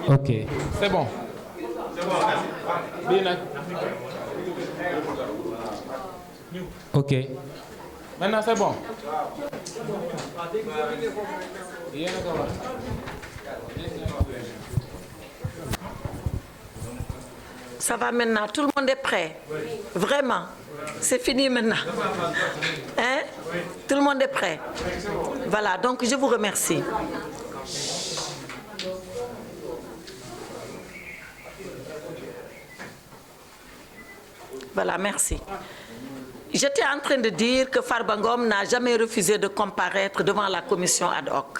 Ok. C'est bon. Ok. Maintenant, c'est bon. Ça va maintenant, tout le monde est prêt. Vraiment, c'est fini maintenant. Hein? Tout le monde est prêt. Voilà, donc je vous remercie. Voilà, merci. J'étais en train de dire que Farba Ngom n'a jamais refusé de comparaître devant la commission ad hoc.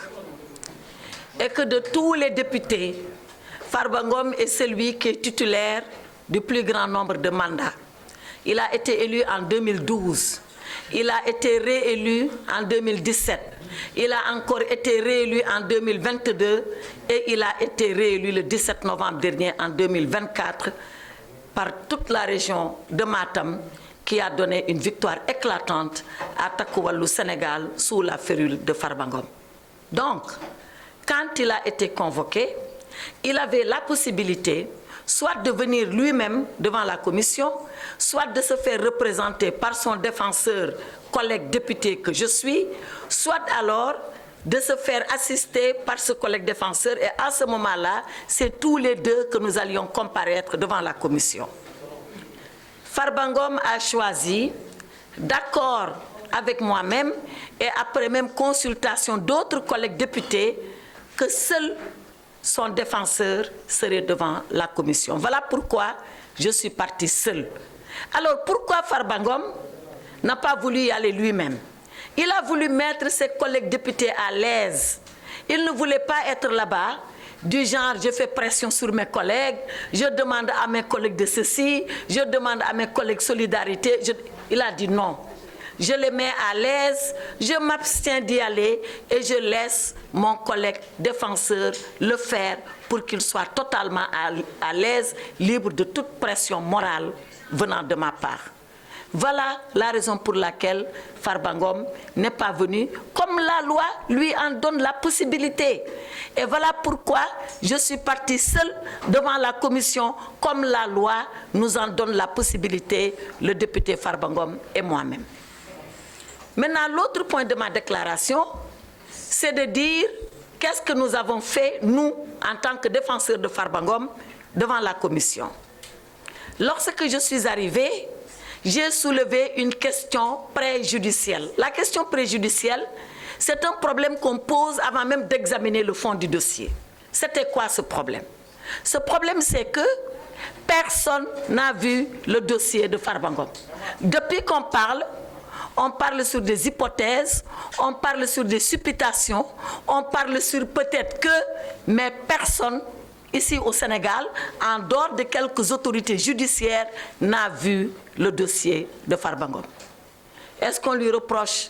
Et que de tous les députés, Farba Ngom est celui qui est titulaire du plus grand nombre de mandats. Il a été élu en 2012. Il a été réélu en 2017. Il a encore été réélu en 2022 et il a été réélu le 17 novembre dernier en 2024 par toute la région de Matam qui a donné une victoire éclatante à Takku Wallu Sénégal sous la férule de Farba Ngom. Donc, quand il a été convoqué, il avait la possibilité soit de venir lui-même devant la commission, soit de se faire représenter par son défenseur, collègue député que je suis, soit alors de se faire assister par ce collègue défenseur. Et à ce moment-là, c'est tous les deux que nous allions comparaître devant la commission. Farba Ngom a choisi, d'accord avec moi-même et après même consultation d'autres collègues députés, que seul son défenseur serait devant la commission. Voilà pourquoi je suis partie seule. Alors pourquoi Farba Ngom n'a pas voulu y aller lui-même? Il a voulu mettre ses collègues députés à l'aise. Il ne voulait pas être là-bas, du genre je fais pression sur mes collègues, je demande à mes collègues de ceci, je demande à mes collègues solidarité. Il a dit non. Je les mets à l'aise, je m'abstiens d'y aller et je laisse mon collègue défenseur le faire pour qu'il soit totalement à l'aise, libre de toute pression morale venant de ma part. Voilà la raison pour laquelle Farba Ngom n'est pas venu, comme la loi lui en donne la possibilité. Et voilà pourquoi je suis partie seule devant la commission, comme la loi nous en donne la possibilité, le député Farba Ngom et moi-même. Maintenant, l'autre point de ma déclaration, c'est de dire qu'est-ce que nous avons fait, nous, en tant que défenseurs de Farba Ngom, devant la commission. Lorsque je suis arrivée, j'ai soulevé une question préjudicielle. La question préjudicielle, c'est un problème qu'on pose avant même d'examiner le fond du dossier. C'était quoi ce problème? Ce problème, c'est que personne n'a vu le dossier de Farba Ngom. Depuis qu'on parle, on parle sur des hypothèses, on parle sur des supputations, on parle sur peut-être que, mais personne ici au Sénégal, en dehors de quelques autorités judiciaires, n'a vu le dossier de Farba Ngom. Est-ce qu'on lui reproche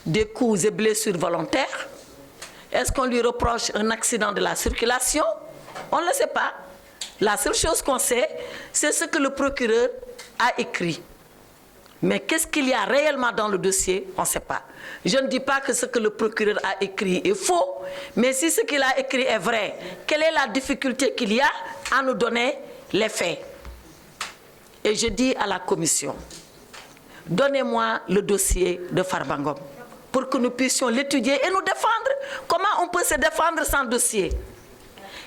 des coups et blessures volontaires? Est-ce qu'on lui reproche un accident de la circulation? On ne le sait pas. La seule chose qu'on sait, c'est ce que le procureur a écrit. Mais qu'est-ce qu'il y a réellement dans le dossier? On ne sait pas. Je ne dis pas que ce que le procureur a écrit est faux, mais si ce qu'il a écrit est vrai, quelle est la difficulté qu'il y a à nous donner les faits? Et je dis à la commission, donnez-moi le dossier de Farba Ngom pour que nous puissions l'étudier et nous défendre. Comment on peut se défendre sans dossier?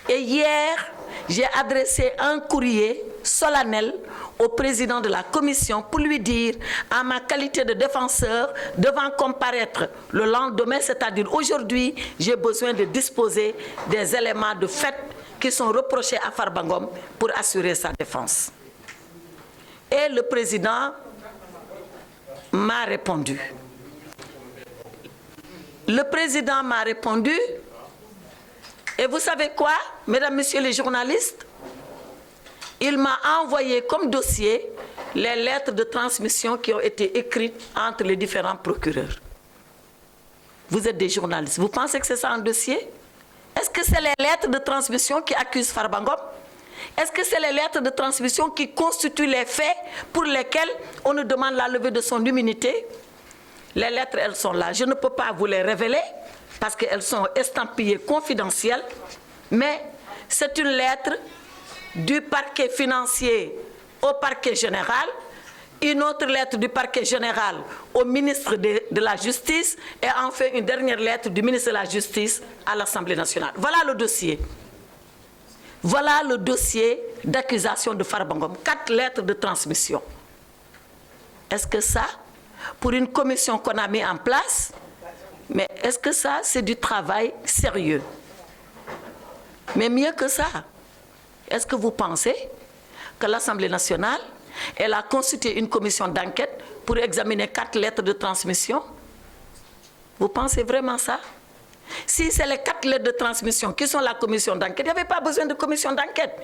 Et hier, j'ai adressé un courrier solennel au président de la commission pour lui dire, en ma qualité de défenseur, devant comparaître le lendemain, c'est-à-dire aujourd'hui, j'ai besoin de disposer des éléments de fait qui sont reprochés à Farba Ngom pour assurer sa défense. Et le président m'a répondu. Le président m'a répondu, et vous savez quoi, mesdames, messieurs les journalistes? Il m'a envoyé comme dossier les lettres de transmission qui ont été écrites entre les différents procureurs. Vous êtes des journalistes, vous pensez que c'est ça un dossier? Est-ce que c'est les lettres de transmission qui accusent Farba Ngom? Est-ce que c'est les lettres de transmission qui constituent les faits pour lesquels on nous demande la levée de son immunité? Les lettres, elles sont là. Je ne peux pas vous les révéler parce qu'elles sont estampillées confidentielles, mais C'est une lettre du parquet financier au parquet général, une autre lettre du parquet général au ministre de la Justice et enfin une dernière lettre du ministre de la Justice à l'Assemblée nationale. Voilà le dossier. Voilà le dossier d'accusation de Farba Ngom. 4 lettres de transmission. Est-ce que ça, pour une commission qu'on a mis en place, mais est-ce que ça, c'est du travail sérieux? Mais mieux que ça, est-ce que vous pensez que l'Assemblée nationale, elle a constitué une commission d'enquête pour examiner 4 lettres de transmission? Vous pensez vraiment ça? Si c'est les 4 lettres de transmission qui sont la commission d'enquête, il n'y avait pas besoin de commission d'enquête.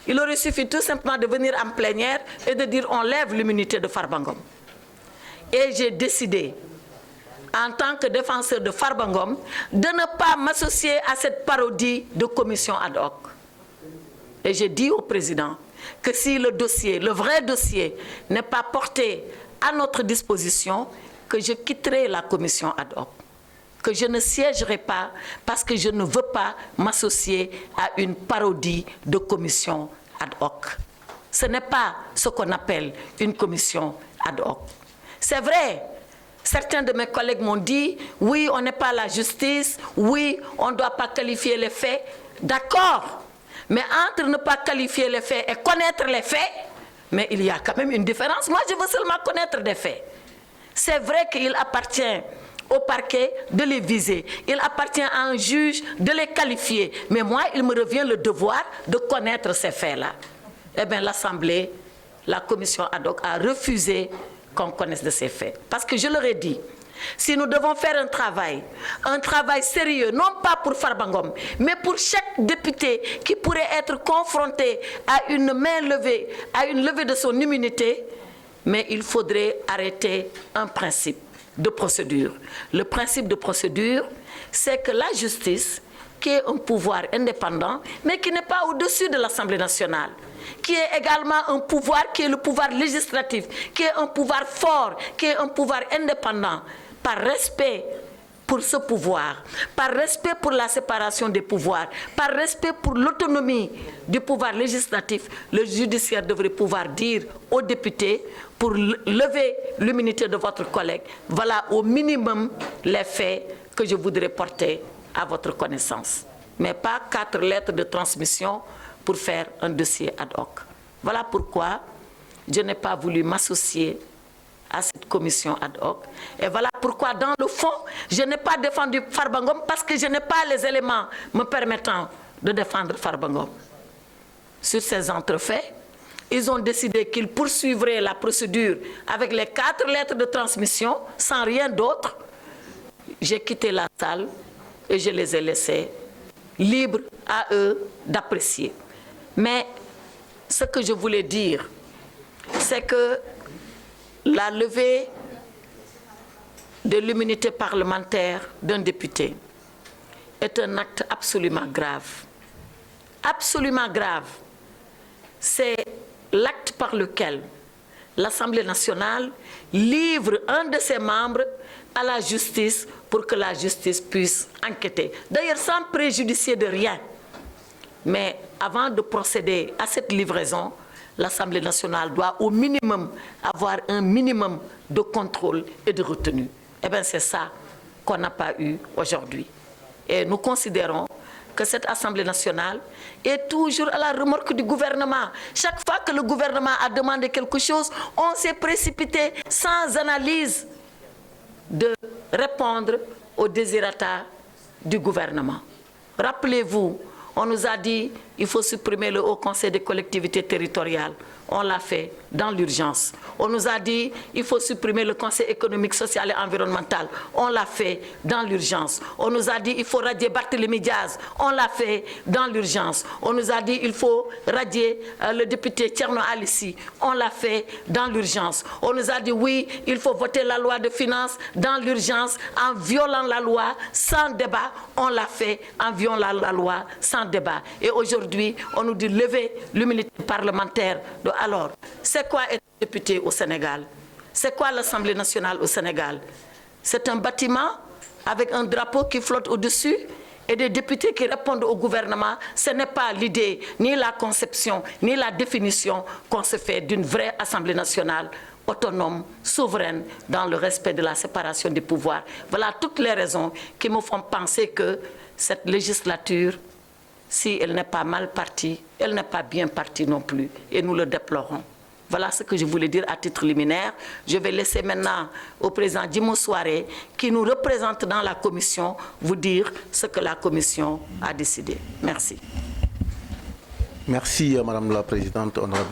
Il aurait suffi tout simplement de venir en plénière et de dire on lève l'immunité de Farba Ngom. Et j'ai décidé, en tant que défenseur de Farba Ngom, de ne pas m'associer à cette parodie de commission ad hoc. Et j'ai dit au président que si le dossier, le vrai dossier, n'est pas porté à notre disposition, que je quitterai la commission ad hoc. Que je ne siégerai pas parce que je ne veux pas m'associer à une parodie de commission ad hoc. Ce n'est pas ce qu'on appelle une commission ad hoc. C'est vrai, certains de mes collègues m'ont dit, oui, on n'est pas la justice, oui, on ne doit pas qualifier les faits. D'accord, mais entre ne pas qualifier les faits et connaître les faits, mais il y a quand même une différence. Moi, je veux seulement connaître des faits. C'est vrai qu'il appartient au parquet de les viser. Il appartient à un juge de les qualifier. Mais moi, il me revient le devoir de connaître ces faits-là. Eh bien, l'Assemblée, la commission ad hoc a refusé qu'on connaisse de ces faits. Parce que je leur ai dit, si nous devons faire un travail sérieux, non pas pour Farba Ngom, mais pour chaque député qui pourrait être confronté à une main levée, à une levée de son immunité, mais il faudrait arrêter un principe de procédure. Le principe de procédure, c'est que la justice, qui est un pouvoir indépendant, mais qui n'est pas au-dessus de l'Assemblée nationale, qui est également un pouvoir qui est le pouvoir législatif, qui est un pouvoir fort, qui est un pouvoir indépendant, par respect pour ce pouvoir, par respect pour la séparation des pouvoirs, par respect pour l'autonomie du pouvoir législatif, le judiciaire devrait pouvoir dire aux députés, pour lever l'immunité de votre collègue, voilà au minimum les faits que je voudrais porter à votre connaissance. Mais pas 4 lettres de transmission pour faire un dossier ad hoc. Voilà pourquoi je n'ai pas voulu m'associer à cette commission ad hoc. Et voilà pourquoi, dans le fond, je n'ai pas défendu Farba Ngom parce que je n'ai pas les éléments me permettant de défendre Farba Ngom. Sur ces entrefaits, ils ont décidé qu'ils poursuivraient la procédure avec les 4 lettres de transmission, sans rien d'autre. J'ai quitté la salle et je les ai laissés libres à eux d'apprécier. Mais ce que je voulais dire, c'est que la levée de l'immunité parlementaire d'un député est un acte absolument grave. Absolument grave. C'est l'acte par lequel l'Assemblée nationale livre un de ses membres à la justice pour que la justice puisse enquêter. D'ailleurs, sans préjudicier de rien. Mais avant de procéder à cette livraison, l'Assemblée nationale doit au minimum avoir un minimum de contrôle et de retenue. Eh bien, c'est ça qu'on n'a pas eu aujourd'hui. Et nous considérons que cette Assemblée nationale est toujours à la remorque du gouvernement. Chaque fois que le gouvernement a demandé quelque chose, on s'est précipité sans analyse de répondre aux désirata du gouvernement. Rappelez-vous, on nous a dit qu'il faut supprimer le Haut Conseil des collectivités territoriales. On l'a fait dans l'urgence. On nous a dit qu'il faut supprimer le Conseil économique, social et environnemental. On l'a fait dans l'urgence. On nous a dit qu'il faut radier Barthélémy Diaz. On l'a fait dans l'urgence. On nous a dit qu'il faut radier le député Thierno Alissi. On l'a fait dans l'urgence. On nous a dit oui, il faut voter la loi de finances dans l'urgence en violant la loi sans débat. On l'a fait en violant la loi sans débat. Et aujourd'hui, on nous dit lever l'immunité parlementaire. Alors, c'est quoi être député au Sénégal? C'est quoi l'Assemblée nationale au Sénégal? C'est un bâtiment avec un drapeau qui flotte au-dessus et des députés qui répondent au gouvernement, ce n'est pas l'idée, ni la conception, ni la définition qu'on se fait d'une vraie Assemblée nationale autonome, souveraine, dans le respect de la séparation des pouvoirs. Voilà toutes les raisons qui me font penser que cette législature, si elle n'est pas mal partie, elle n'est pas bien partie non plus, et nous le déplorons. Voilà ce que je voulais dire à titre liminaire. Je vais laisser maintenant au président Djimo Souaré, qui nous représente dans la commission, vous dire ce que la commission a décidé. Merci. Merci, Madame la Présidente, honorable